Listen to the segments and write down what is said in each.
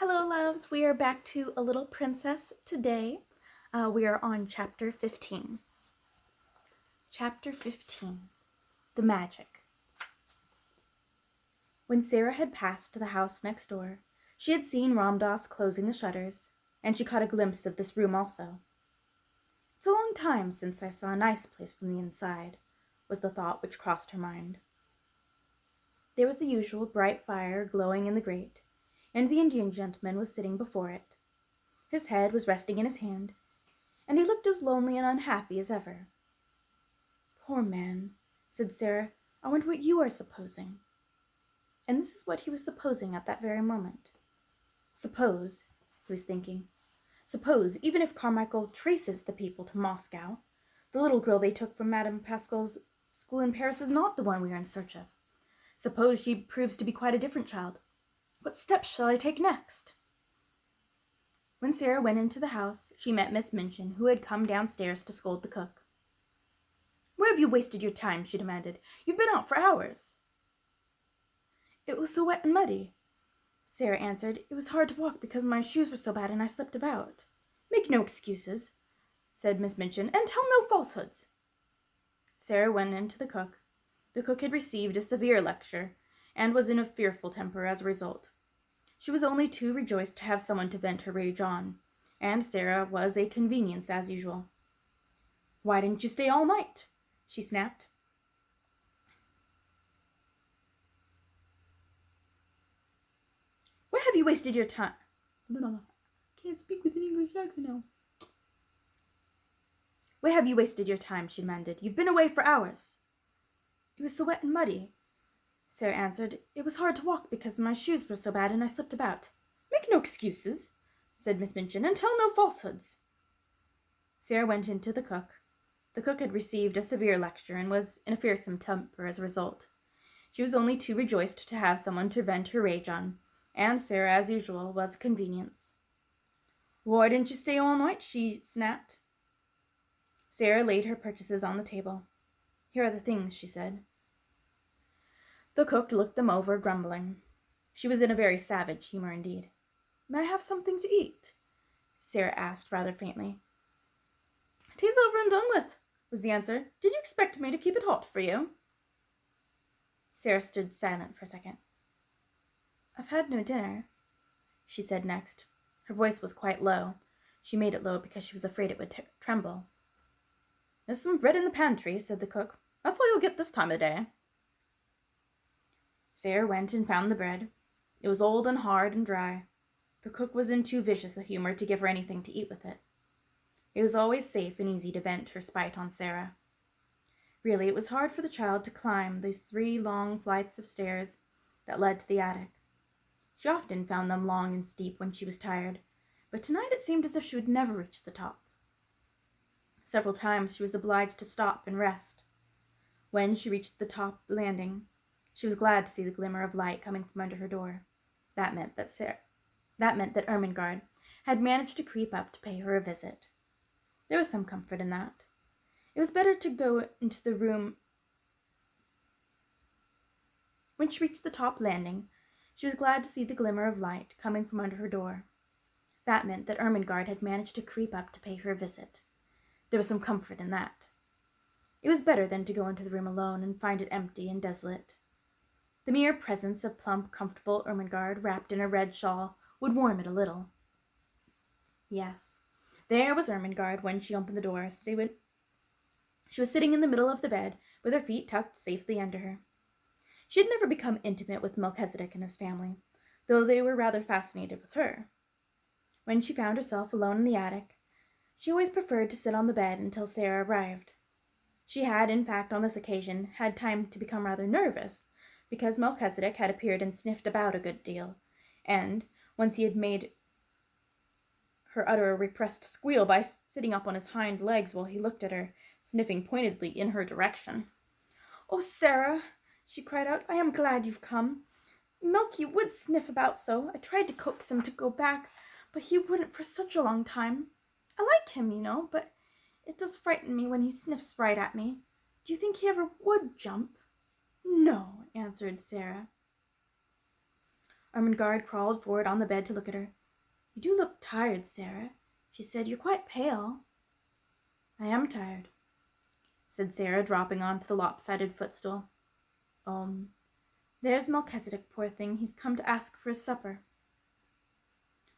Hello, loves. We are back to A Little Princess today. We are on Chapter 15. Chapter 15, The Magic. When Sarah had passed to the house next door, she had seen Ram Dass closing the shutters, and she caught a glimpse of this room also. "It's a long time since I saw a nice place from the inside," was the thought which crossed her mind. There was the usual bright fire glowing in the grate, and the Indian gentleman was sitting before it. His head was resting in his hand, and he looked as lonely and unhappy as ever. "Poor man," said Sarah, "I wonder what you are supposing." And this is what he was supposing at that very moment. Suppose, he was thinking, suppose, even if Carmichael traces the people to Moscow, the little girl they took from Madame Pascal's school in Paris is not the one we are in search of. Suppose she proves to be quite a different child. What steps shall I take next? When Sarah went into the house, she met Miss Minchin, who had come downstairs to scold the cook. "Where have you wasted your time?" she demanded. "You've been out for hours." "It was so wet and muddy," Sarah answered. "It was hard to walk because my shoes were so bad and I slipped about." "Make no excuses," said Miss Minchin, "and tell no falsehoods." Sarah went in to the cook. The cook had received a severe lecture, and was in a fearful temper as a result. She was only too rejoiced to have someone to vent her rage on, and Sarah was a convenience as usual. "Why didn't you stay all night?" she snapped. "Where have you wasted your time?" Can't speak with an English accent now. "Where have you wasted your time?" she demanded. "You've been away for hours." "It was so wet and muddy," Sarah answered. "It was hard to walk because my shoes were so bad and I slipped about." "Make no excuses," said Miss Minchin, "and tell no falsehoods." Sarah went in to the cook. The cook had received a severe lecture and was in a fearsome temper as a result. She was only too rejoiced to have someone to vent her rage on, and Sarah, as usual, was a convenience. "Why didn't you stay all night?" she snapped. Sarah laid her purchases on the table. "Here are the things," she said. The cook looked them over, grumbling. She was in a very savage humor indeed. "May I have something to eat?" Sarah asked rather faintly. "Tea's over and done with," was the answer. "Did you expect me to keep it hot for you?" Sarah stood silent for a second. "I've had no dinner," she said next. Her voice was quite low. She made it low because she was afraid it would tremble. "There's some bread in the pantry," said the cook. "That's all you'll get this time of day." Sarah went and found the bread. It was old and hard and dry. The cook was in too vicious a humor to give her anything to eat with it. It was always safe and easy to vent her spite on Sarah. Really, it was hard for the child to climb these 3 long flights of stairs that led to the attic. She often found them long and steep when she was tired, but tonight it seemed as if she would never reach the top. Several times she was obliged to stop and rest. When she reached the top landing, she was glad to see the glimmer of light coming from under her door. That meant that Ermengarde had managed to creep up to pay her a visit. There was some comfort in that. It was better to go into the room. When she reached the top landing, she was glad to see the glimmer of light coming from under her door. That meant that Ermengarde had managed to creep up to pay her a visit. There was some comfort in that. It was better than to go into the room alone and find it empty and desolate. The mere presence of plump, comfortable Ermengarde wrapped in a red shawl would warm it a little. Yes, there was Ermengarde when she opened the door. She was sitting in the middle of the bed, with her feet tucked safely under her. She had never become intimate with Melchizedek and his family, though they were rather fascinated with her. When she found herself alone in the attic, she always preferred to sit on the bed until Sarah arrived. She had, in fact, on this occasion, had time to become rather nervous, because Melchizedek had appeared and sniffed about a good deal, and, once he had made her utter a repressed squeal by sitting up on his hind legs while he looked at her, sniffing pointedly in her direction. "Oh, Sarah," she cried out, "I am glad you've come. Milky would sniff about so. I tried to coax him to go back, but he wouldn't for such a long time. I like him, you know, but it does frighten me when he sniffs right at me. Do you think he ever would jump?" "No," answered Sarah. Ermengarde crawled forward on the bed to look at her. "You do look tired, Sarah," she said. "You're quite pale." "I am tired," said Sarah, dropping onto the lopsided footstool. There's Melchizedek, poor thing. He's come to ask for his supper."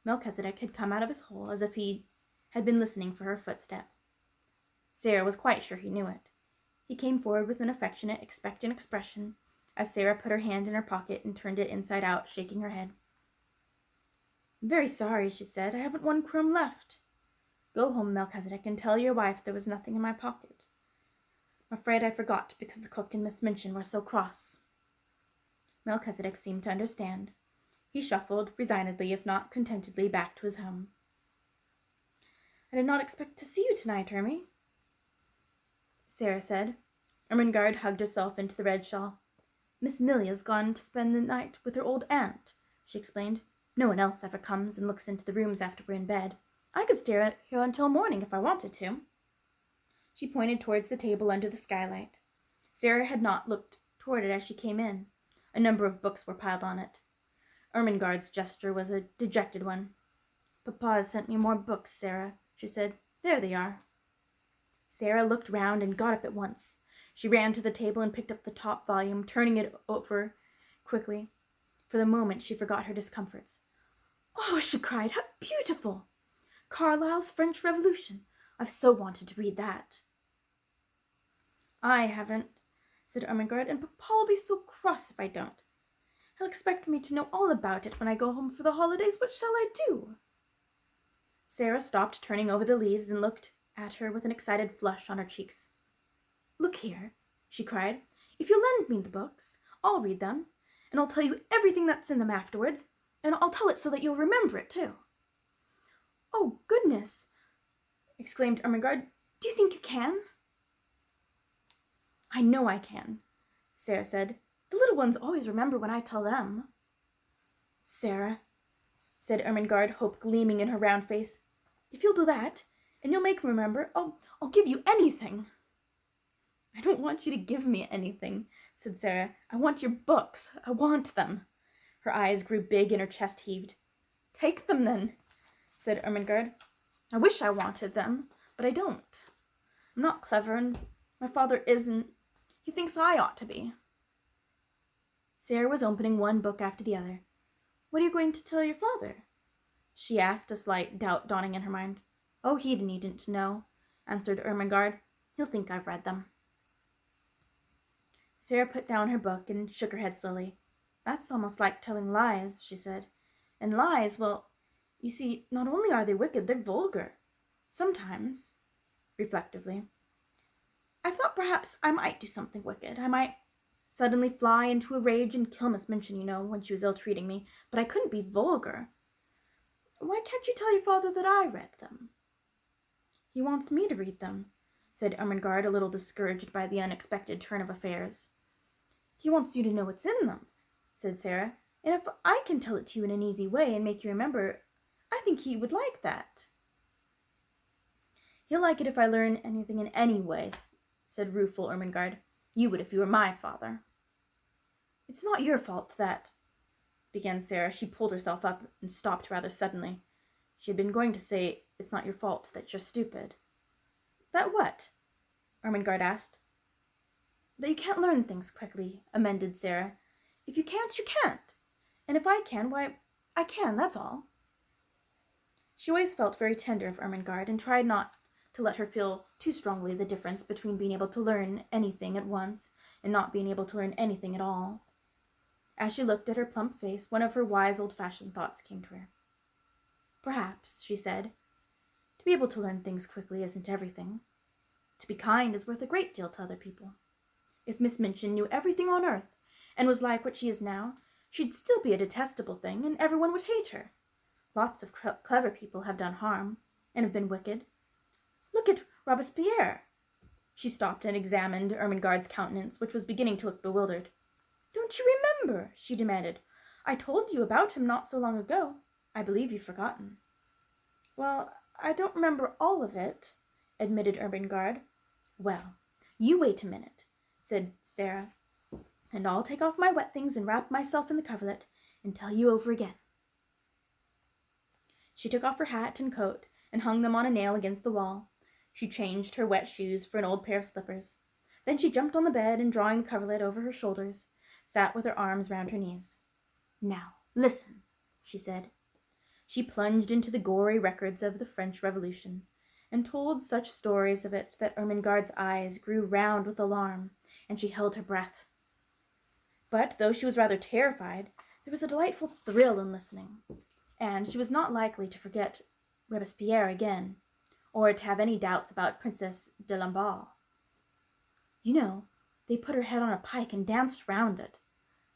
Melchizedek had come out of his hole as if he had been listening for her footstep. Sarah was quite sure he knew it. He came forward with an affectionate, expectant expression as Sarah put her hand in her pocket and turned it inside out, shaking her head. "I'm very sorry," she said. "I haven't one crumb left. Go home, Melchizedek, and tell your wife there was nothing in my pocket. I'm afraid I forgot because the cook and Miss Minchin were so cross." Melchizedek seemed to understand. He shuffled, resignedly if not contentedly, back to his home. "I did not expect to see you tonight, Ermy," Sarah said. Ermengarde hugged herself into the red shawl. "Miss Millie has gone to spend the night with her old aunt," she explained. "No one else ever comes and looks into the rooms after we're in bed. I could stay here until morning if I wanted to." She pointed towards the table under the skylight. Sarah had not looked toward it as she came in. A number of books were piled on it. Ermengarde's gesture was a dejected one. "Papa has sent me more books, Sarah," she said. "There they are." Sarah looked round and got up at once. She ran to the table and picked up the top volume, turning it over quickly. For the moment she forgot her discomforts. "Oh," she cried, "how beautiful! Carlyle's French Revolution. I've so wanted to read that." "I haven't," said Ermengarde, "and Papa'll be so cross if I don't. He'll expect me to know all about it when I go home for the holidays. What shall I do?" Sarah stopped turning over the leaves and looked at her with an excited flush on her cheeks. "Look here," she cried. "If you'll lend me the books, I'll read them, and I'll tell you everything that's in them afterwards, and I'll tell it so that you'll remember it, too." "Oh, goodness!" exclaimed Ermengarde. "Do you think you can?" "I know I can," Sarah said. "The little ones always remember when I tell them." "Sarah," said Ermengarde, hope gleaming in her round face, "if you'll do that, and you'll make me remember, I'll give you anything." "I don't want you to give me anything," said Sarah. "I want your books. I want them." Her eyes grew big and her chest heaved. "Take them, then," said Ermengarde. "I wish I wanted them, but I don't. I'm not clever, and my father isn't. He thinks I ought to be." Sarah was opening one book after the other. "What are you going to tell your father?" she asked, a slight doubt dawning in her mind. "Oh, he needn't know," answered Ermengarde. "He'll think I've read them." Sarah put down her book and shook her head slowly. "That's almost like telling lies," she said. "And lies, well, you see, not only are they wicked, they're vulgar. Sometimes," reflectively, "I've thought perhaps I might do something wicked. I might suddenly fly into a rage and kill Miss Minchin, when she was ill-treating me, but I couldn't be vulgar. Why can't you tell your father that I read them?" "He wants me to read them," said Ermengarde, a little discouraged by the unexpected turn of affairs. "He wants you to know what's in them," said Sarah, "and if I can tell it to you in an easy way and make you remember, I think he would like that." "He'll like it if I learn anything in any way," said rueful Ermengarde. "You would if you were my father." "It's not your fault that—" began Sarah. She pulled herself up and stopped rather suddenly. She had been going to say, "It's not your fault that you're stupid." "That what?" Ermengarde asked. "That you can't learn things quickly," amended Sarah. "If you can't, you can't. And if I can, why, I can, that's all." She always felt very tender of Ermengarde and tried not to let her feel too strongly the difference between being able to learn anything at once and not being able to learn anything at all. As she looked at her plump face, one of her wise old-fashioned thoughts came to her. "Perhaps," she said, "to be able to learn things quickly isn't everything. To be kind is worth a great deal to other people. If Miss Minchin knew everything on earth and was like what she is now, she'd still be a detestable thing, and everyone would hate her. Lots of clever people have done harm, and have been wicked. Look at Robespierre." She stopped and examined Ermengarde's countenance, which was beginning to look bewildered. "Don't you remember?" she demanded. "I told you about him not so long ago. I believe you've forgotten." "Well, I don't remember all of it," admitted Ermengarde. "Well, you wait a minute," said Sarah, "and I'll take off my wet things and wrap myself in the coverlet, and tell you over again." She took off her hat and coat and hung them on a nail against the wall. She changed her wet shoes for an old pair of slippers. Then she jumped on the bed and, drawing the coverlet over her shoulders, sat with her arms round her knees. "Now, listen," she said. She plunged into the gory records of the French Revolution, and told such stories of it that Ermengarde's eyes grew round with alarm, and she held her breath. But though she was rather terrified, there was a delightful thrill in listening, and she was not likely to forget Robespierre again, or to have any doubts about Princess de Lamballe. "You know, they put her head on a pike and danced round it,"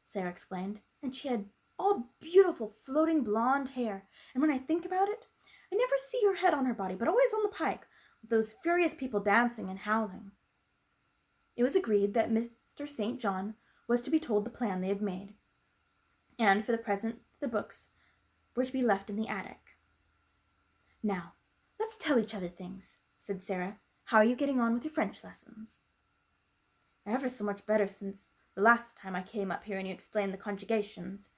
Sarah explained, "and she had all beautiful floating blonde hair, and when I think about it, I never see her head on her body, but always on the pike, with those furious people dancing and howling." It was agreed that Mr. St. John was to be told the plan they had made, and for the present the books were to be left in the attic. "Now, let's tell each other things," said Sarah. "How are you getting on with your French lessons?" "Ever so much better since the last time I came up here and you explained the conjugations.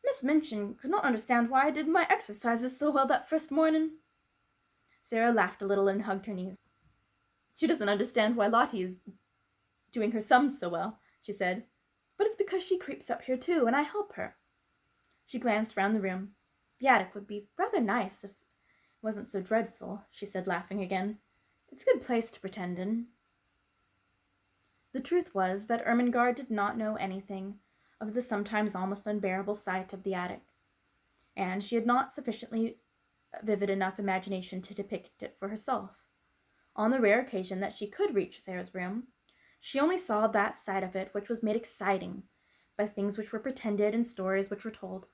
Miss Minchin could not understand why I did my exercises so well that first morning." Sarah laughed a little and hugged her knees. "She doesn't understand why Lottie is doing her sums so well," she said, "but it's because she creeps up here too, and I help her." She glanced round the room. "The attic would be rather nice if it wasn't so dreadful," she said, laughing again. "It's a good place to pretend in." The truth was that Ermengarde did not know anything of the sometimes almost unbearable sight of the attic, and she had not sufficiently vivid enough imagination to depict it for herself. On the rare occasion that she could reach Sarah's room, she only saw that side of it which was made exciting by things which were pretended and stories which were told.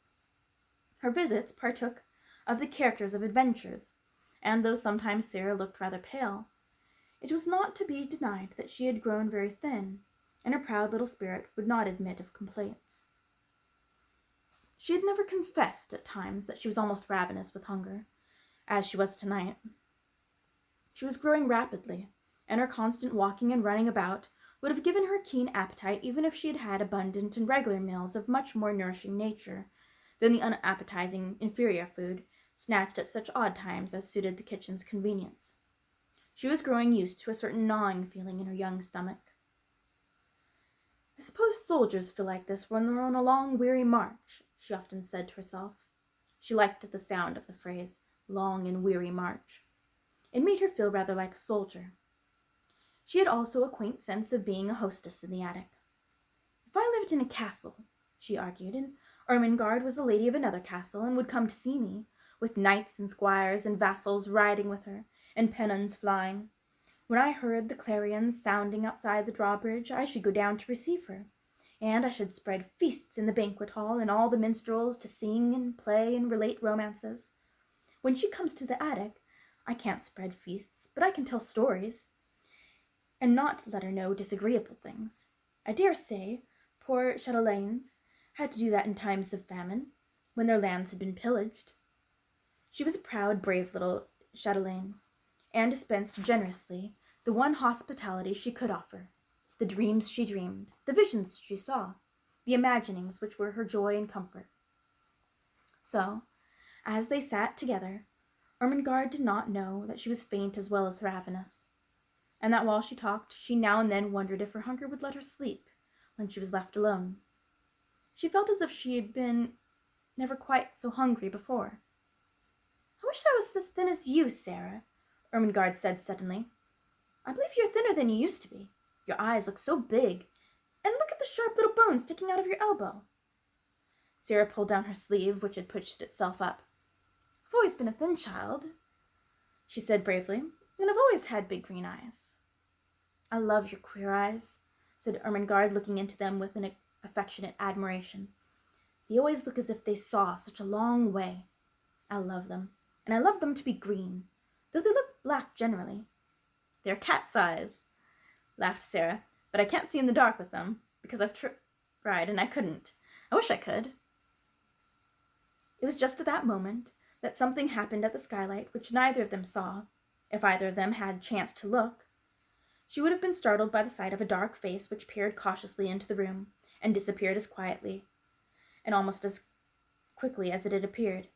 Her visits partook of the characters of adventures, and though sometimes Sarah looked rather pale, it was not to be denied that she had grown very thin, and her proud little spirit would not admit of complaints. She had never confessed at times that she was almost ravenous with hunger, as she was tonight. She was growing rapidly, and her constant walking and running about would have given her a keen appetite even if she had had abundant and regular meals of much more nourishing nature than the unappetizing inferior food snatched at such odd times as suited the kitchen's convenience. She was growing used to a certain gnawing feeling in her young stomach. "I suppose soldiers feel like this when they're on a long, weary march," she often said to herself. She liked the sound of the phrase, "long and weary march." It made her feel rather like a soldier. She had also a quaint sense of being a hostess in the attic. "If I lived in a castle," she argued, "and Ermengarde was the lady of another castle, and would come to see me, with knights and squires and vassals riding with her, and pennons flying. When I heard the clarions sounding outside the drawbridge, I should go down to receive her, and I should spread feasts in the banquet hall, and all the minstrels to sing and play and relate romances. When she comes to the attic, I can't spread feasts, but I can tell stories, and not let her know disagreeable things. I dare say poor chatelaines had to do that in times of famine, when their lands had been pillaged." She was a proud, brave little chatelaine, and dispensed generously the one hospitality she could offer, the dreams she dreamed, the visions she saw, the imaginings which were her joy and comfort. So, as they sat together, Ermengarde did not know that she was faint as well as ravenous, and that while she talked, she now and then wondered if her hunger would let her sleep when she was left alone. She felt as if she had been never quite so hungry before. "I wish I was as thin as you, Sarah," Ermengarde said suddenly. "I believe you're thinner than you used to be. Your eyes look so big, and look at the sharp little bone sticking out of your elbow." Sarah pulled down her sleeve, which had pushed itself up. "I've always been a thin child," she said bravely, "and I've always had big green eyes." "I love your queer eyes," said Ermengarde, looking into them with an affectionate admiration. "They always look as if they saw such a long way. I love them, and I love them to be green, though they look black generally." "They're cat's eyes," laughed Sarah, "but I can't see in the dark with them, because I've tried and I couldn't. I wish I could." It was just at that moment that something happened at the skylight which neither of them saw. If either of them had chanced to look, she would have been startled by the sight of a dark face which peered cautiously into the room, and disappeared as quietly and almost as quickly as it had appeared.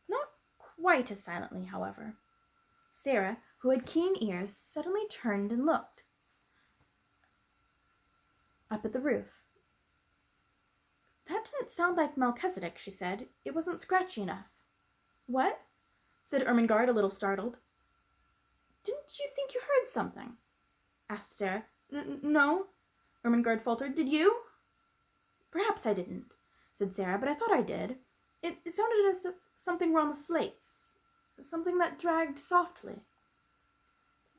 Not quite as silently, however. Sarah, who had keen ears, suddenly turned and looked up at the roof. "That didn't sound like Melchizedek," she said. "It wasn't scratchy enough." "What?" said Ermengarde, a little startled. "Didn't you think you heard something?" asked Sarah. No, Ermengarde faltered. "Did you?" "Perhaps I didn't," said Sarah, "but I thought I did. It sounded as if something were on the slates, something that dragged softly."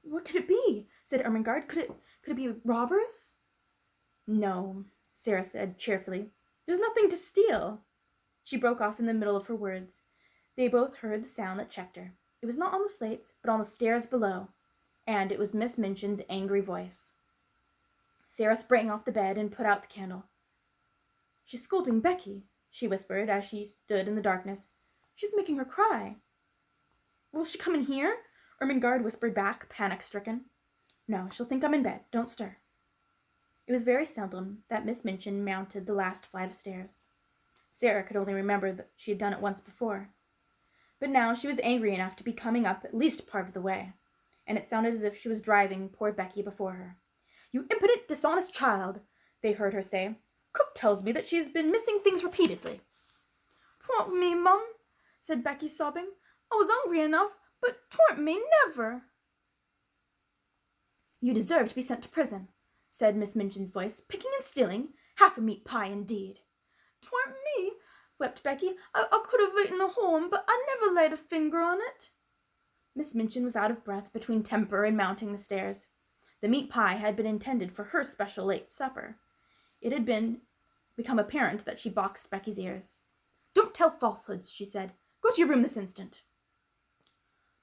"What could it be?" said Ermengarde. Could it be robbers?" "No," Sarah said cheerfully. "There's nothing to steal." She broke off in the middle of her words. They both heard the sound that checked her. It was not on the slates, but on the stairs below, and it was Miss Minchin's angry voice. Sarah sprang off the bed and put out the candle. "She's scolding Becky," she whispered as she stood in the darkness. "She's making her cry." "Will she come in here?" Ermengarde whispered back, panic-stricken. "No, she'll think I'm in bed. Don't stir." It was very seldom that Miss Minchin mounted the last flight of stairs. Sarah could only remember that she had done it once before. But now she was angry enough to be coming up at least part of the way, and it sounded as if she was driving poor Becky before her. "You impudent, dishonest child," they heard her say. "Cook tells me that she has been missing things repeatedly." "'Twa'n't me, Mum," said Becky, sobbing. "I was hungry enough, but 'twa'n't me, never." "You deserve to be sent to prison," said Miss Minchin's voice. "Picking and stealing, half a meat pie indeed." "'Twa'n't me," wept Becky. I could have eaten a horn, but I never laid a finger on it." Miss Minchin was out of breath between temper and mounting the stairs. The meat pie had been intended for her special late supper. It had become apparent that she boxed Becky's ears. "Don't tell falsehoods," she said. "Go to your room this instant."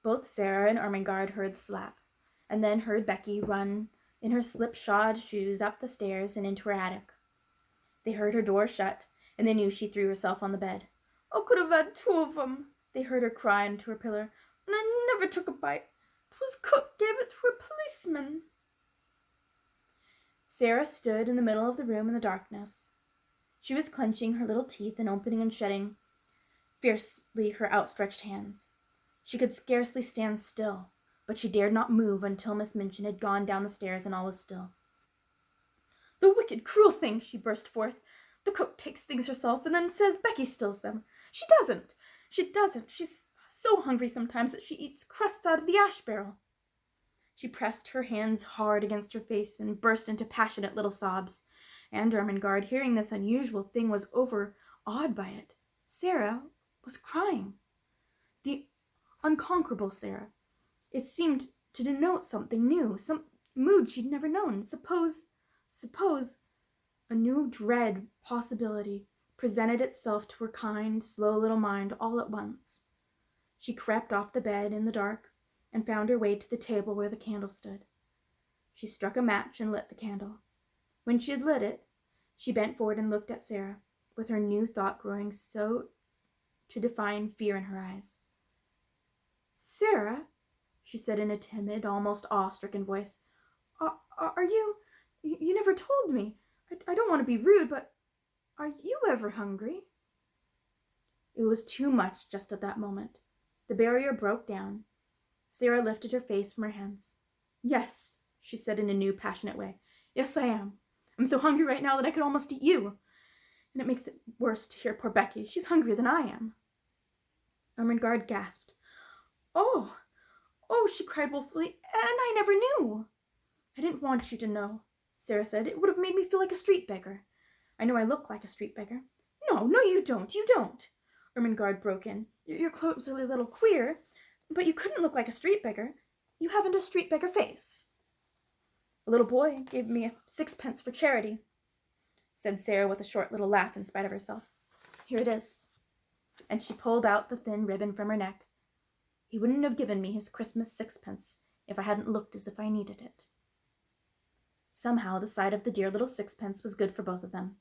Both Sarah and Ermengarde heard the slap, and then heard Becky run in her slip-shod shoes up the stairs and into her attic. They heard her door shut, and they knew she threw herself on the bed. "I could have had two of 'em," they heard her cry into her pillow, "and I never took a bite. 'Twas cook gave it to a policeman." Sarah stood in the middle of the room in the darkness. She was clenching her little teeth and opening and shutting fiercely her outstretched hands. She could scarcely stand still, but she dared not move until Miss Minchin had gone down the stairs and all was still. "The wicked, cruel thing!" she burst forth. "The cook takes things herself and then says Becky steals them. She doesn't. She's so hungry sometimes that she eats crusts out of the ash barrel." She pressed her hands hard against her face and burst into passionate little sobs. And Ermengarde, hearing this unusual thing, was overawed by it. Sarah was crying. The unconquerable Sarah. It seemed to denote something new, some mood she'd never known. Suppose a new dread possibility presented itself to her kind, slow little mind all at once. She crept off the bed in the dark and found her way to the table where the candle stood. She struck a match and lit the candle. When she had lit it, she bent forward and looked at Sarah, with her new thought growing so to define fear in her eyes. "Sarah," she said in a timid, almost awe-stricken voice, are you never told me. I don't want to be rude, but are you ever hungry?" It was too much just at that moment. The barrier broke down. Sarah lifted her face from her hands. "Yes," she said in a new, passionate way. "Yes, I am. I'm so hungry right now that I could almost eat you. And it makes it worse to hear poor Becky. She's hungrier than I am." Ermengarde gasped. Oh, she cried woefully, "and I never knew." "I didn't want you to know," Sarah said. "It would have made me feel like a street beggar. I know I look like a street beggar." No, you don't, Ermengarde broke in. "Your clothes are a little queer, but you couldn't look like a street beggar. You haven't a street beggar face." "A little boy gave me 6 pence for charity," said Sarah with a short little laugh in spite of herself. "Here it is." And she pulled out the thin ribbon from her neck. "He wouldn't have given me his Christmas 6 pence if I hadn't looked as if I needed it." Somehow the sight of the dear little 6 pence was good for both of them.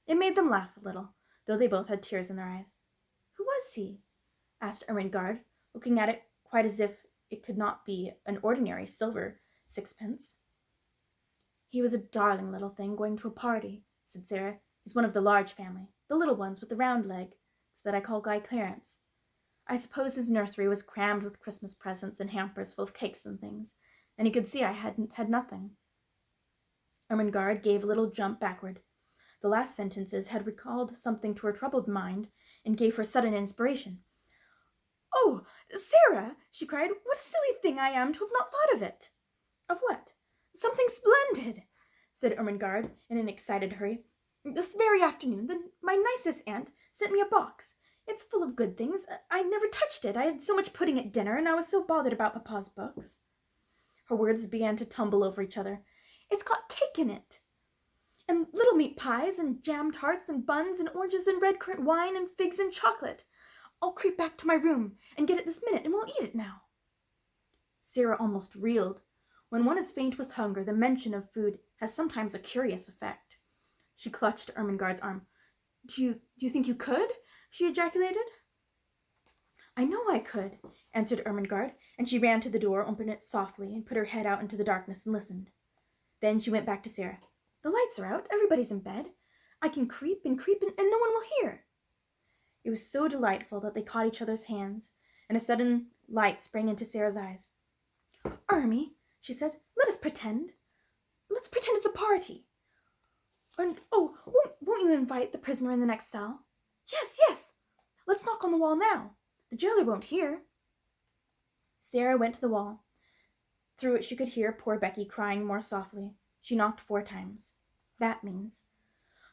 It made them laugh a little, though they both had tears in their eyes. "Who was he?" asked Ermengarde, looking at it quite as if it could not be an ordinary silver 6 pence. "He was a darling little thing going to a party," said Sarah. "He's one of the large family, the little ones with the round leg. that I call Guy Clarence. I suppose his nursery was crammed with Christmas presents and hampers full of cakes and things, and he could see I hadn't had nothing. Ermengarde gave a little jump backward. The last sentences had recalled something to her troubled mind and gave her sudden inspiration. "Oh, Sarah," she cried, "what a silly thing I am to have not thought of it." "Of what?" "Something splendid," said Ermengarde in an excited hurry. "This very afternoon my nicest aunt sent me a box. It's full of good things. I never touched it. I had so much pudding at dinner, and I was so bothered about Papa's books." Her words began to tumble over each other. "It's got cake in it, and little meat pies, and jam tarts, and buns, and oranges, and red currant wine, and figs, and chocolate. I'll creep back to my room and get it this minute, and we'll eat it now." Sarah almost reeled. When one is faint with hunger, the mention of food has sometimes a curious effect. She clutched Ermengarde's arm. Do you think you could?" she ejaculated. "I know I could," answered Ermengarde, and she ran to the door, opened it softly, and put her head out into the darkness and listened. Then she went back to Sarah. "The lights are out. Everybody's in bed. I can creep, and no one will hear." It was so delightful that they caught each other's hands, and a sudden light sprang into Sarah's eyes. "Ermy," she said, Let's pretend it's a party. And, won't you invite the prisoner in the next cell?" Yes. Let's knock on the wall now. The jailer won't hear." Sarah went to the wall. Through it she could hear poor Becky crying more softly. She knocked 4 times. "That means,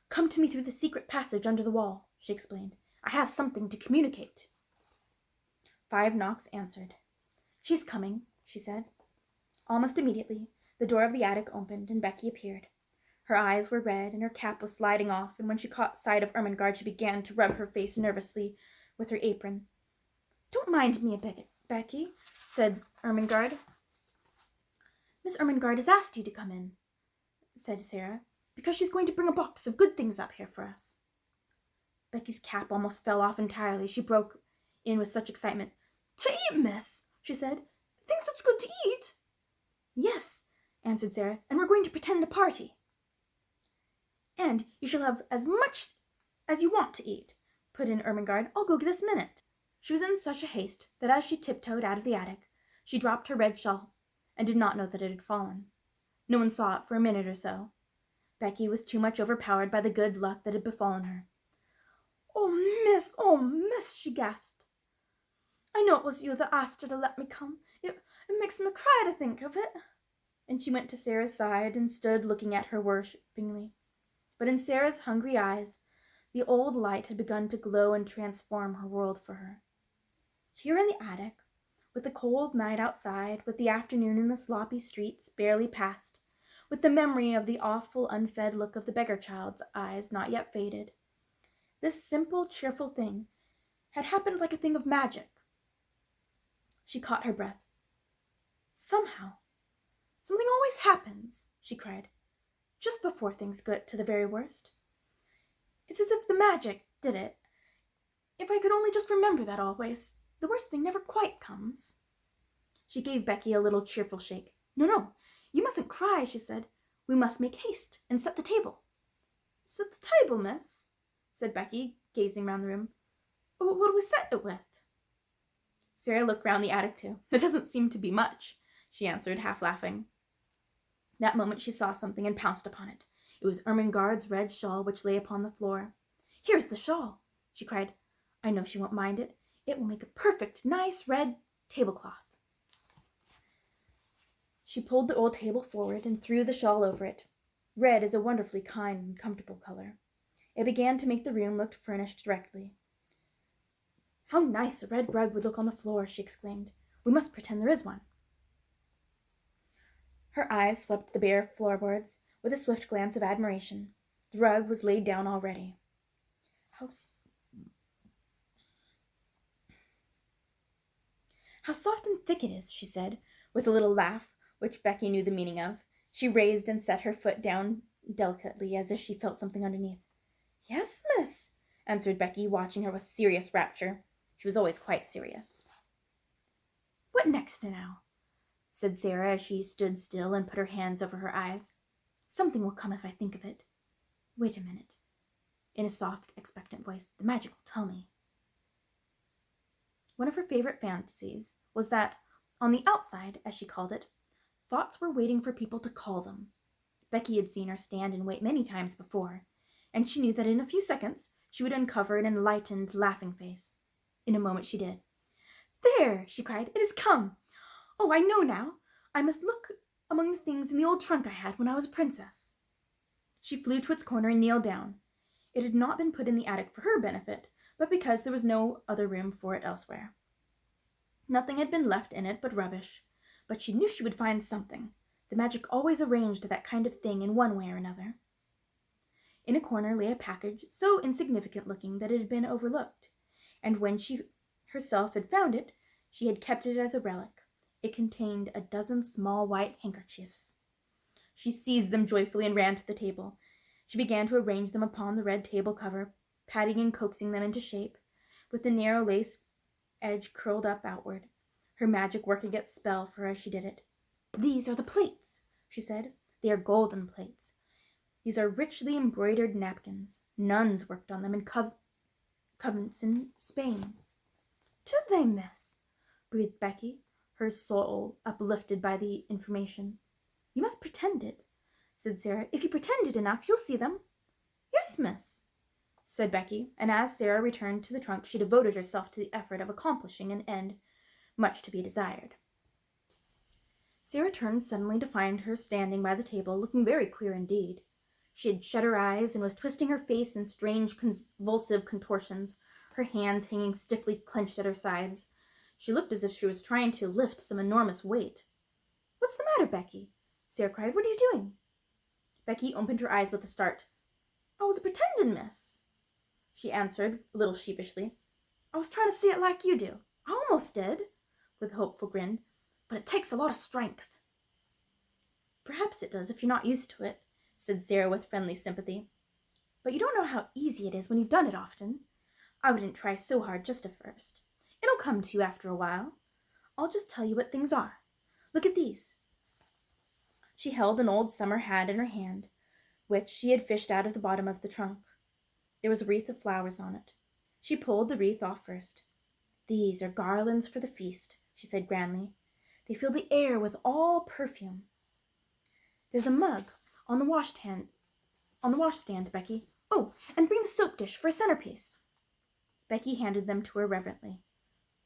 'Come to me through the secret passage under the wall,'" she explained. "I have something to communicate." 5 knocks answered. "She's coming," she said. Almost immediately, the door of the attic opened and Becky appeared. Her eyes were red and her cap was sliding off, and when she caught sight of Ermengarde, she began to rub her face nervously with her apron. "Don't mind me a bit, Becky," said Ermengarde. "Miss Ermengarde has asked you to come in," said Sarah, "because she's going to bring a box of good things up here for us." Becky's cap almost fell off entirely. She broke in with such excitement. "To eat, miss," she said. "Things that's good to eat." "Yes," answered Sarah, "and we're going to pretend a party." "And you shall have as much as you want to eat," put in Ermengarde. "I'll go this minute." She was in such a haste that as she tiptoed out of the attic, she dropped her red shawl and did not know that it had fallen. No one saw it for a minute or so. Becky was too much overpowered by the good luck that had befallen her. Oh, miss, she gasped. "I know it was you that asked her to let me come. It makes me cry to think of it." And she went to Sarah's side and stood looking at her worshippingly. But in Sarah's hungry eyes, the old light had begun to glow and transform her world for her. Here in the attic, with the cold night outside, with the afternoon in the sloppy streets barely past, with the memory of the awful unfed look of the beggar child's eyes not yet faded, this simple, cheerful thing had happened like a thing of magic. She caught her breath. "Somehow, something always happens," she cried, "just before things get to the very worst. It's as if the magic did it. If I could only just remember that always, the worst thing never quite comes." She gave Becky a little cheerful shake. No, you mustn't cry," she said. "We must make haste and set the table." "Set the table, miss?" said Becky, gazing round the room. "What do we set it with?" Sarah looked round the attic too. "It doesn't seem to be much," she answered, half laughing. That moment she saw something and pounced upon it. It was Ermengarde's red shawl which lay upon the floor. "Here's the shawl," she cried. "I know she won't mind it. It will make a perfect, nice red tablecloth." She pulled the old table forward and threw the shawl over it. Red is a wonderfully kind and comfortable color. It began to make the room look furnished directly. "How nice a red rug would look on the floor," she exclaimed. "We must pretend there is one." Her eyes swept the bare floorboards with a swift glance of admiration. The rug was laid down already. How soft and thick it is," she said, with a little laugh, which Becky knew the meaning of. She raised and set her foot down delicately, as if she felt something underneath. "Yes, miss," answered Becky, watching her with serious rapture. She was always quite serious. "What next now?" said Sarah, as she stood still and put her hands over her eyes. "Something will come if I think of it. Wait a minute." In a soft, expectant voice, "The magic will tell me." One of her favorite fantasies was that, on the outside, as she called it, thoughts were waiting for people to call them. Becky had seen her stand and wait many times before, and she knew that in a few seconds she would uncover an enlightened, laughing face. In a moment she did. "There!" she cried. "It has come! Oh, I know now! I must look among the things in the old trunk I had when I was a princess." She flew to its corner and kneeled down. It had not been put in the attic for her benefit, but because there was no other room for it elsewhere. Nothing had been left in it but rubbish, but she knew she would find something. The magic always arranged that kind of thing in one way or another. In a corner lay a package so insignificant-looking that it had been overlooked, and when she herself had found it, she had kept it as a relic. It contained a dozen small white handkerchiefs. She seized them joyfully and ran to the table. She began to arrange them upon the red table cover, patting and coaxing them into shape, with the narrow lace edge curled up outward, her magic working its spell for her as she did it. "These are the plates," she said. "They are golden plates. These are richly embroidered napkins. Nuns worked on them in convents in Spain." "Did they, miss?" breathed Becky, her soul uplifted by the information. "You must pretend it," said Sarah. "If you pretend it enough, you'll see them." "Yes, miss," said Becky, and as Sarah returned to the trunk, she devoted herself to the effort of accomplishing an end much to be desired. Sarah turned suddenly to find her standing by the table, looking very queer indeed. She had shut her eyes and was twisting her face in strange convulsive contortions, her hands hanging stiffly clenched at her sides. She looked as if she was trying to lift some enormous weight. "What's the matter, Becky?" Sarah cried. "What are you doing?" Becky opened her eyes with a start. "I was pretending, miss," she answered, a little sheepishly. "I was trying to see it like you do. I almost did," with a hopeful grin, "but it takes a lot of strength." "Perhaps it does if you're not used to it," said Sarah with friendly sympathy. "But you don't know how easy it is when you've done it often. I wouldn't try so hard just at first. It'll come to you after a while. I'll just tell you what things are. Look at these." She held an old summer hat in her hand, which she had fished out of the bottom of the trunk. There was a wreath of flowers on it. She pulled the wreath off first. "These are garlands for the feast," she said grandly. "They fill the air with all perfume. There's a mug on the washstand, Becky. Oh, and bring the soap dish for a centerpiece." Becky handed them to her reverently.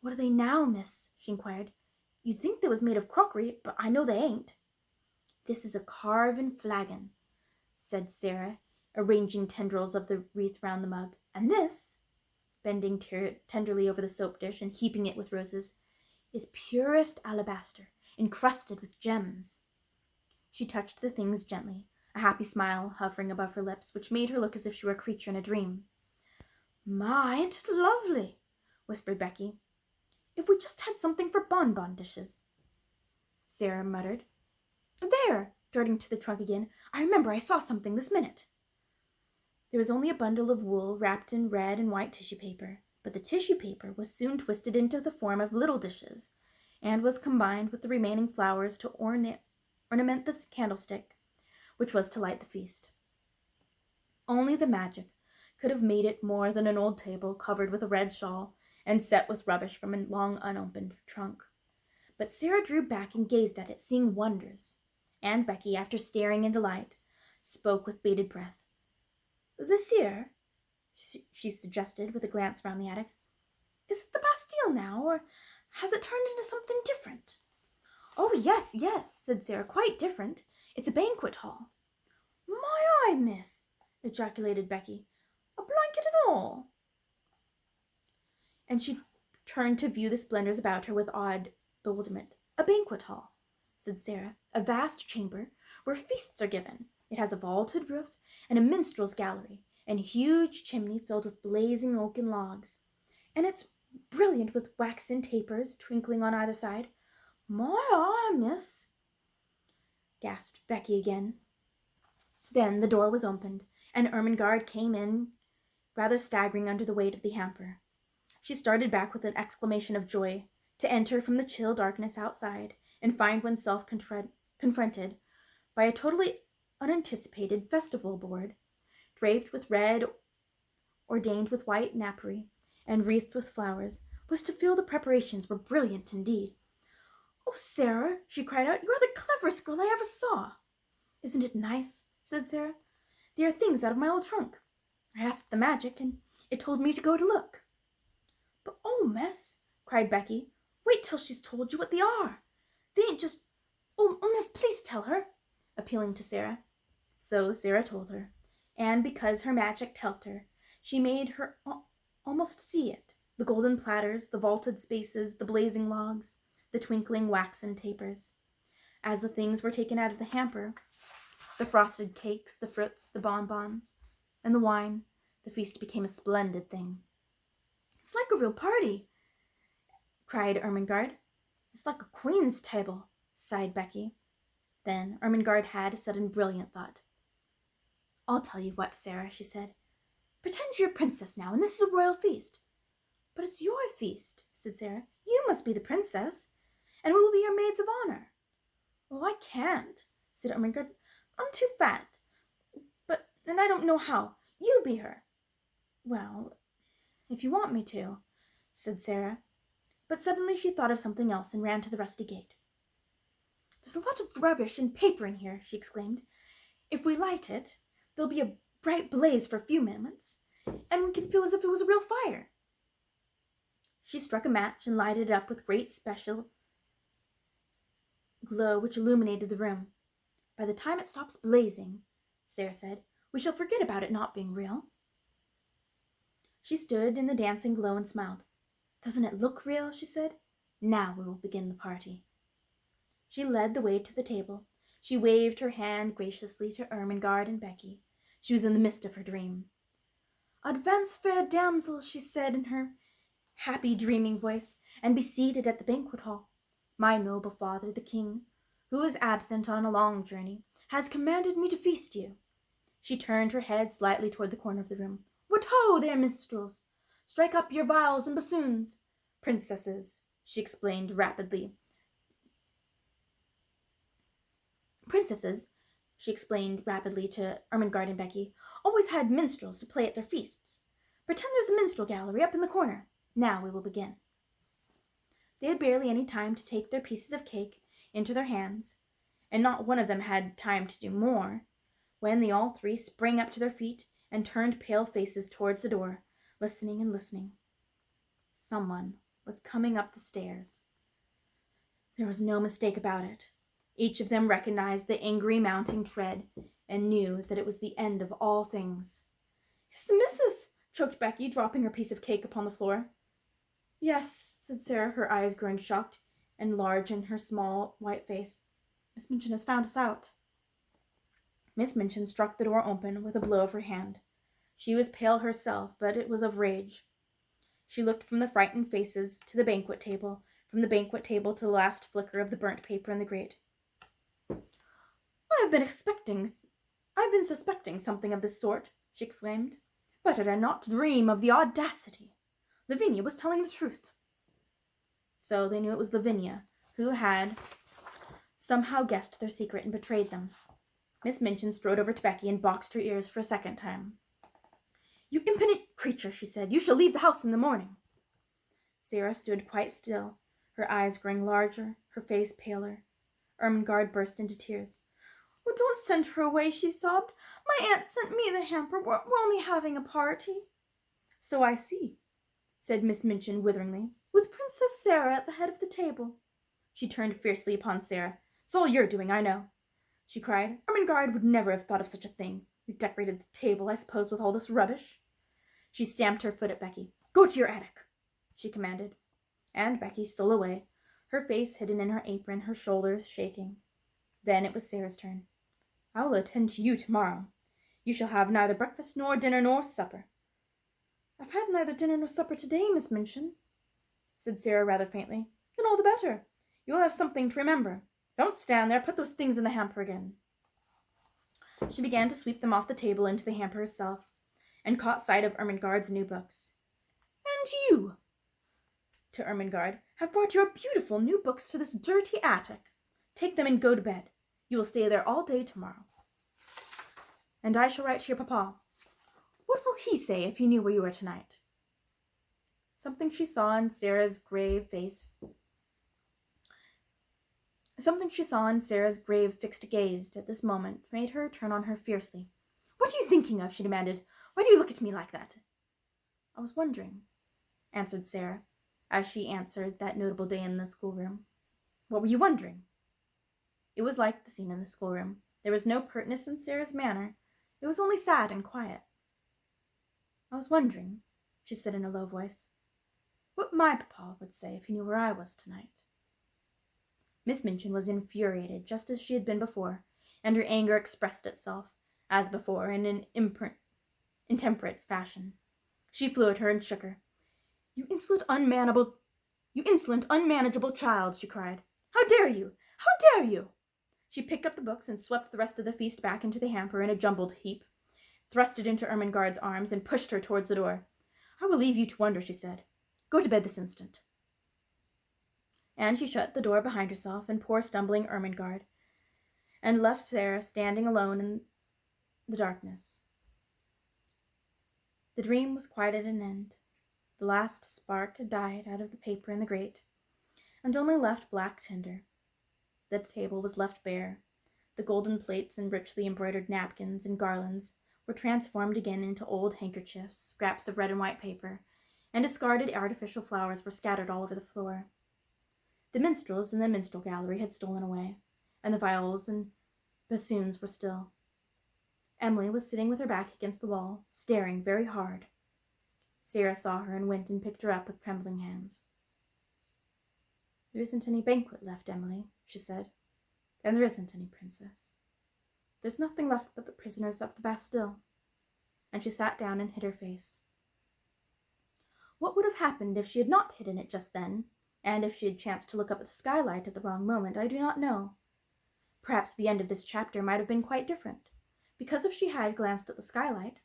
"What are they now, miss?" she inquired. "You'd think they was made of crockery, but I know they ain't." "This is a carven flagon," said Sarah, arranging tendrils of the wreath round the mug. "And this," bending tenderly over the soap dish and heaping it with roses, "is purest alabaster, encrusted with gems." She touched the things gently, a happy smile hovering above her lips, which made her look as if she were a creature in a dream. "My, ain't it lovely?" whispered Becky. "If we just had something for bonbon dishes," Sarah muttered. "There!" darting to the trunk again. "I remember I saw something this minute." There was only a bundle of wool wrapped in red and white tissue paper, but the tissue paper was soon twisted into the form of little dishes, and was combined with the remaining flowers to ornament the candlestick, which was to light the feast. Only the magic could have made it more than an old table covered with a red shawl and set with rubbish from a long unopened trunk. But Sarah drew back and gazed at it, seeing wonders. And Becky, after staring in delight, spoke with bated breath. "This here," she suggested with a glance round the attic, "is it the Bastille now, or has it turned into something different?" "Oh, yes, yes," said Sarah, "quite different. It's a banquet hall." "My eye, miss!" ejaculated Becky. "A blanket and all!" And she turned to view the splendors about her with odd bewilderment. "A banquet hall," said Sarah, "a vast chamber where feasts are given. It has a vaulted roof and a minstrel's gallery, and a huge chimney filled with blazing oaken logs. And it's brilliant with waxen tapers twinkling on either side." "My eye, miss!" gasped Becky again. Then the door was opened, and Ermengarde came in, rather staggering under the weight of the hamper. She started back with an exclamation of joy, to enter from the chill darkness outside and find oneself confronted by a totally unanticipated festival board, draped with red, ordained with white napery, and wreathed with flowers, was to feel the preparations were brilliant indeed. "Oh, Sarah," she cried out, "you are the cleverest girl I ever saw." "Isn't it nice?" said Sarah. "They are things out of my old trunk. I asked the magic, and it told me to go to look." "But oh, miss," cried Becky, "wait till she's told you what they are. They ain't just... Oh, miss, please tell her," appealing to Sarah. So Sarah told her, and because her magic helped her, she made her almost see it. The golden platters, the vaulted spaces, the blazing logs, the twinkling waxen tapers. As the things were taken out of the hamper, the frosted cakes, the fruits, the bonbons, and the wine, the feast became a splendid thing. "It's like a real party," cried Ermengarde. "It's like a queen's table," sighed Becky. Then Ermengarde had a sudden brilliant thought. "I'll tell you what, Sarah," she said. "Pretend you're a princess now, and this is a royal feast." "But it's your feast," said Sarah. "You must be the princess, and we will be your maids of honor." "Oh, I can't," said Ermengarde. "I'm too fat. And I don't know how. You be her." "Well, if you want me to," said Sarah. But suddenly she thought of something else and ran to the rusty gate. "There's a lot of rubbish and paper in here," she exclaimed. "If we light it, there'll be a bright blaze for a few moments, and we can feel as if it was a real fire." She struck a match and lighted it up with great special glow which illuminated the room. "By the time it stops blazing," Sarah said, "we shall forget about it not being real." She stood in the dancing glow and smiled. "Doesn't it look real?" she said. "Now we will begin the party." She led the way to the table. She waved her hand graciously to Ermengarde and Becky. She was in the midst of her dream. "Advance, fair damsels," she said in her happy, dreaming voice, "and be seated at the banquet hall. My noble father, the king, who is absent on a long journey, has commanded me to feast you." She turned her head slightly toward the corner of the room. "What ho, there, minstrels! Strike up your viols and bassoons. Princesses," she explained rapidly. "Princesses," she explained rapidly to Ermengarde and Becky, "always had minstrels to play at their feasts. Pretend there's a minstrel gallery up in the corner. Now we will begin." They had barely any time to take their pieces of cake into their hands, and not one of them had time to do more, when they all three sprang up to their feet and turned pale faces towards the door, listening and listening. Someone was coming up the stairs. There was no mistake about it. Each of them recognized the angry mounting tread and knew that it was the end of all things. "It's the missus!" choked Becky, dropping her piece of cake upon the floor. "Yes," said Sarah, her eyes growing shocked and large in her small white face. "Miss Minchin has found us out." Miss Minchin struck the door open with a blow of her hand. She was pale herself, but it was of rage. She looked from the frightened faces to the banquet table, from the banquet table to the last flicker of the burnt paper in the grate. I've been suspecting something of this sort," she exclaimed. "But I did not dream of the audacity. Lavinia was telling the truth." So they knew it was Lavinia who had somehow guessed their secret and betrayed them. Miss Minchin strode over to Becky and boxed her ears for a second time. "You impudent creature," she said. "You shall leave the house in the morning." Sarah stood quite still, her eyes growing larger, her face paler. Ermengarde burst into tears. "Oh, don't send her away," she sobbed. "My aunt sent me the hamper. We're only having a party." "So I see," said Miss Minchin witheringly, "with Princess Sarah at the head of the table." She turned fiercely upon Sarah. "It's all you're doing, I know," she cried. "Ermengarde would never have thought of such a thing. You decorated the table, I suppose, with all this rubbish." She stamped her foot at Becky. "Go to your attic," she commanded. And Becky stole away, her face hidden in her apron, her shoulders shaking. Then it was Sarah's turn. "I will attend to you tomorrow. You shall have neither breakfast nor dinner nor supper." "I've had neither dinner nor supper today, Miss Minchin," said Sarah rather faintly. "Then all the better. You will have something to remember. Don't stand there. Put those things in the hamper again." She began to sweep them off the table into the hamper herself, and caught sight of Ermengarde's new books. "And you," to Ermengarde, "have brought your beautiful new books to this dirty attic. Take them and go to bed. You will stay there all day tomorrow. And I shall write to your papa. What will he say if he knew where you were tonight?" Something she saw in Sarah's grave fixed gaze at this moment made her turn on her fiercely. "What are you thinking of?" she demanded. "Why do you look at me like that?" "I was wondering," answered Sarah, as she answered that notable day in the schoolroom. "What were you wondering?" It was like the scene in the schoolroom. There was no pertness in Sarah's manner. It was only sad and quiet. "I was wondering," she said in a low voice, "what my papa would say if he knew where I was tonight." Miss Minchin was infuriated, just as she had been before, and her anger expressed itself, as before, in an intemperate fashion. She flew at her and shook her. "You insolent, unmanageable child," she cried. "How dare you? How dare you?" She picked up the books and swept the rest of the feast back into the hamper in a jumbled heap, thrust it into Ermengarde's arms, and pushed her towards the door. "I will leave you to wonder," she said. "Go to bed this instant." And she shut the door behind herself and poor stumbling Ermengarde, and left Sarah standing alone in the darkness. The dream was quite at an end. The last spark had died out of the paper in the grate, and only left black tinder. The table was left bare. The golden plates and richly embroidered napkins and garlands were transformed again into old handkerchiefs, scraps of red and white paper, and discarded artificial flowers were scattered all over the floor. The minstrels in the minstrel gallery had stolen away, and the viols and bassoons were still. Emily was sitting with her back against the wall, staring very hard. Sarah saw her and went and picked her up with trembling hands. "There isn't any banquet left, Emily," she said. "And there isn't any princess. There's nothing left but the prisoners of the Bastille." And she sat down and hid her face. What would have happened if she had not hidden it just then, and if she had chanced to look up at the skylight at the wrong moment, I do not know. Perhaps the end of this chapter might have been quite different, because if she had glanced at the skylight,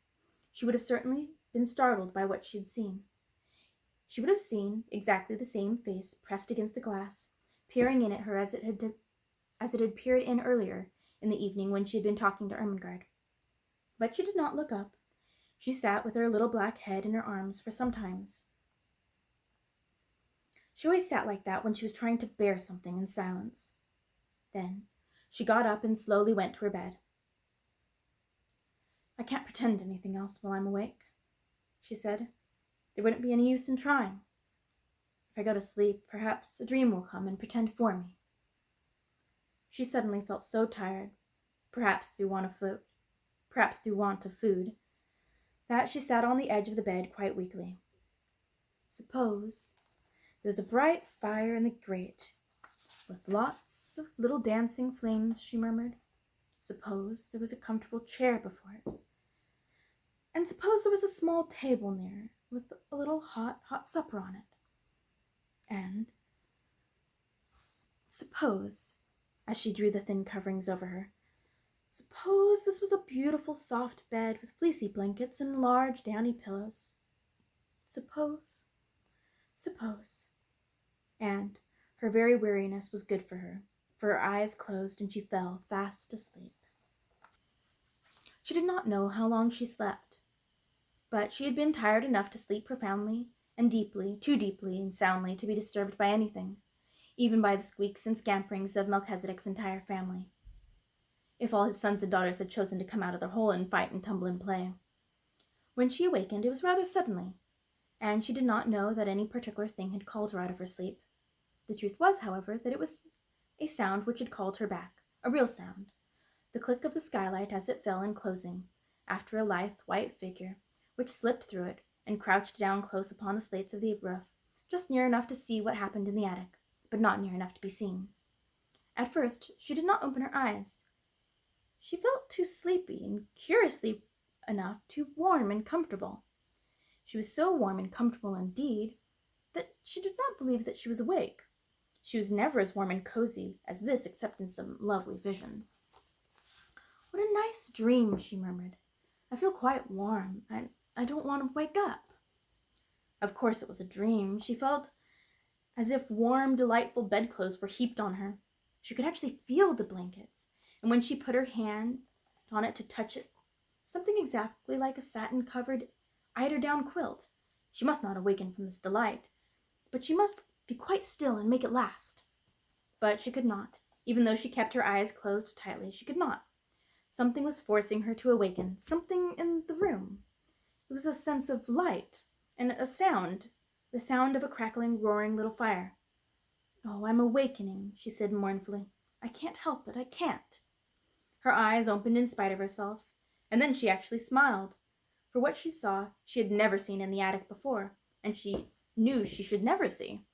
she would have certainly been startled by what she had seen. She would have seen exactly the same face pressed against the glass, peering in at her as it had peered in earlier in the evening when she had been talking to Ermengarde. But she did not look up. She sat with her little black head in her arms for some time. She always sat like that when she was trying to bear something in silence. Then she got up and slowly went to her bed. "I can't pretend anything else while I'm awake," she said. "There wouldn't be any use in trying. If I go to sleep, perhaps a dream will come and pretend for me." She suddenly felt so tired, perhaps through want of food, that she sat on the edge of the bed quite weakly. "Suppose there was a bright fire in the grate, with lots of little dancing flames," she murmured. "Suppose there was a comfortable chair before it. And suppose there was a small table near, with a little hot supper on it. And suppose," as she drew the thin coverings over her, "suppose this was a beautiful soft bed with fleecy blankets and large downy pillows. Suppose. And her very weariness was good for her eyes closed and she fell fast asleep. She did not know how long she slept, but she had been tired enough to sleep profoundly and deeply, too deeply and soundly to be disturbed by anything, even by the squeaks and scamperings of Melchizedek's entire family, if all his sons and daughters had chosen to come out of their hole and fight and tumble and play. When she awakened, it was rather suddenly, and she did not know that any particular thing had called her out of her sleep. The truth was, however, that it was a sound which had called her back, a real sound, the click of the skylight as it fell in closing, after a lithe white figure, which slipped through it and crouched down close upon the slates of the roof, just near enough to see what happened in the attic, but not near enough to be seen. At first, she did not open her eyes. She felt too sleepy and, curiously enough, too warm and comfortable. She was so warm and comfortable indeed that she did not believe that she was awake. She was never as warm and cozy as this except in some lovely vision. "What a nice dream," she murmured. "I feel quite warm. I don't want to wake up." Of course it was a dream. She felt as if warm, delightful bedclothes were heaped on her. She could actually feel the blankets, and when she put her hand on it to touch it, something exactly like a satin-covered eider-down quilt, She must not awaken from this delight, but she must be quite still and make it last. But she could not. Even though she kept her eyes closed tightly, she could not. Something was forcing her to awaken, something in the room. It was a sense of light, and a sound, the sound of a crackling, roaring little fire. "Oh, I'm awakening," she said mournfully. "I can't help it, I can't." Her eyes opened in spite of herself, and then she actually smiled. For what she saw, she had never seen in the attic before, and she knew she should never see.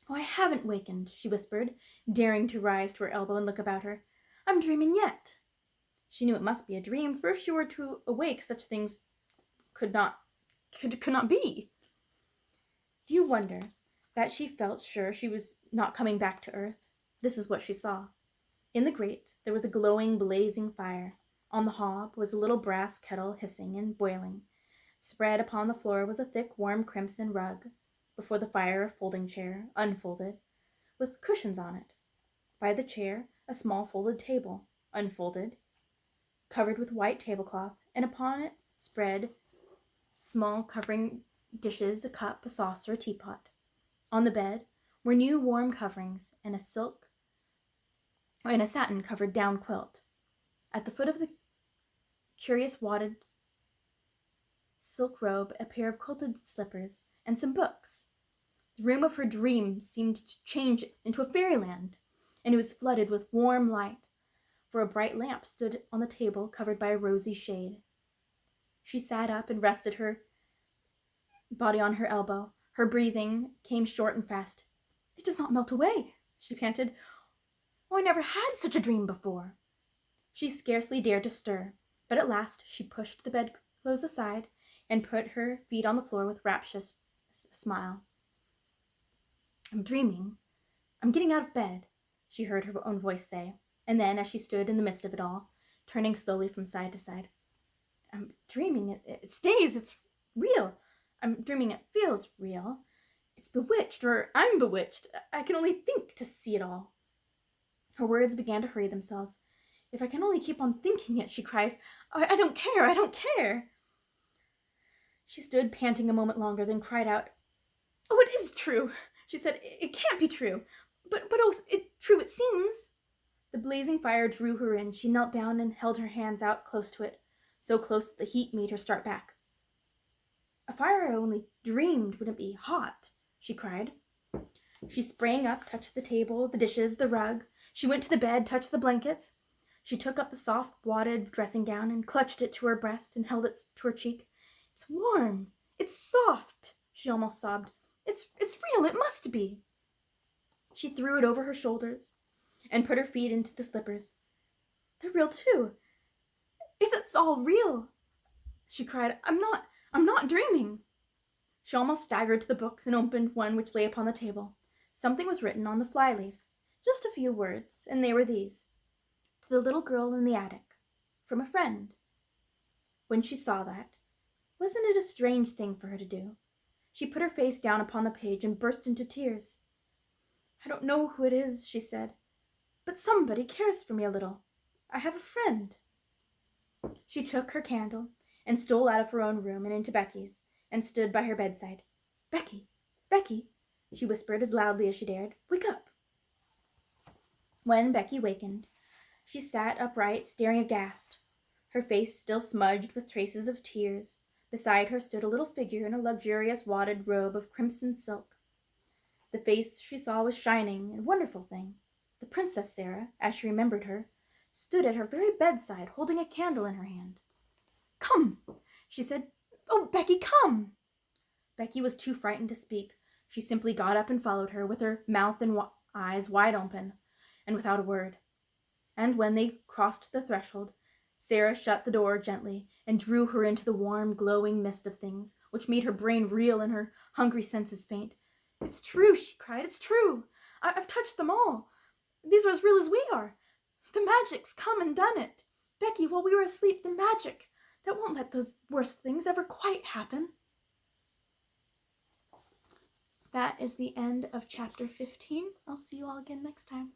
"Oh, I haven't wakened," she whispered, daring to rise to her elbow and look about her. "I'm dreaming yet." She knew it must be a dream, for if she were to awake, such things could not be. Do you wonder that she felt sure she was not coming back to earth? This is what she saw. In the grate there was a glowing, blazing fire. On the hob was a little brass kettle hissing and boiling. Spread upon the floor was a thick, warm crimson rug. Before the fire a folding chair, unfolded, with cushions on it. By the chair a small folded table, unfolded, covered with white tablecloth, and upon it spread small covering dishes, a cup, a saucer, a teapot. On the bed were new warm coverings and a satin-covered down quilt. At the foot of the curious wadded silk robe, a pair of quilted slippers, and some books. The room of her dreams seemed to change into a fairyland, and it was flooded with warm light, for a bright lamp stood on the table covered by a rosy shade. She sat up and rested her body on her elbow. Her breathing came short and fast. "It does not melt away," she panted. "Oh, I never had such a dream before." She scarcely dared to stir, but at last she pushed the bedclothes aside and put her feet on the floor with rapturous smile. "I'm dreaming. I'm getting out of bed," she heard her own voice say, and then, as she stood in the midst of it all, turning slowly from side to side, "I'm dreaming. It stays. It's real. I'm dreaming. It feels real. It's bewitched, or I'm bewitched. I can only think to see it all." Her words began to hurry themselves. "If I can only keep on thinking it," she cried. I don't care. I don't care." She stood panting a moment longer, then cried out, "Oh, it is true," she said. "It can't be true. But oh, it's true it seems." The blazing fire drew her in. She knelt down and held her hands out close to it, so close that the heat made her start back. "A fire I only dreamed wouldn't be hot," she cried. She sprang up, touched the table, the dishes, the rug. She went to the bed, touched the blankets. She took up the soft, wadded dressing gown and clutched it to her breast and held it to her cheek. "It's warm. It's soft," she almost sobbed. It's real. It must be." She threw it over her shoulders and put her feet into the slippers. "They're real too. It's all real," she cried. I'm not dreaming." She almost staggered to the books and opened one which lay upon the table. Something was written on the fly-leaf, just a few words, and they were these: "To the little girl in the attic, from a friend." When she saw that, wasn't it a strange thing for her to do? She put her face down upon the page and burst into tears. "I don't know who it is," she said, "but somebody cares for me a little. I have a friend." She took her candle and stole out of her own room and into Becky's, and stood by her bedside. "Becky, Becky," she whispered as loudly as she dared, "wake up." When Becky wakened, she sat upright, staring aghast, her face still smudged with traces of tears. Beside her stood a little figure in a luxurious wadded robe of crimson silk. The face she saw was shining, a wonderful thing. The Princess Sarah, as she remembered her, stood at her very bedside, holding a candle in her hand. "Come," she said. "Oh, Becky, come." Becky was too frightened to speak. She simply got up and followed her, with her mouth and eyes wide open, and without a word. And when they crossed the threshold, Sarah shut the door gently and drew her into the warm, glowing mist of things, which made her brain reel and her hungry senses faint. "It's true," she cried. "It's true. I've touched them all. These are as real as we are. The magic's come and done it. Becky, while we were asleep, the magic that won't let those worst things ever quite happen." That is the end of chapter 15. I'll see you all again next time.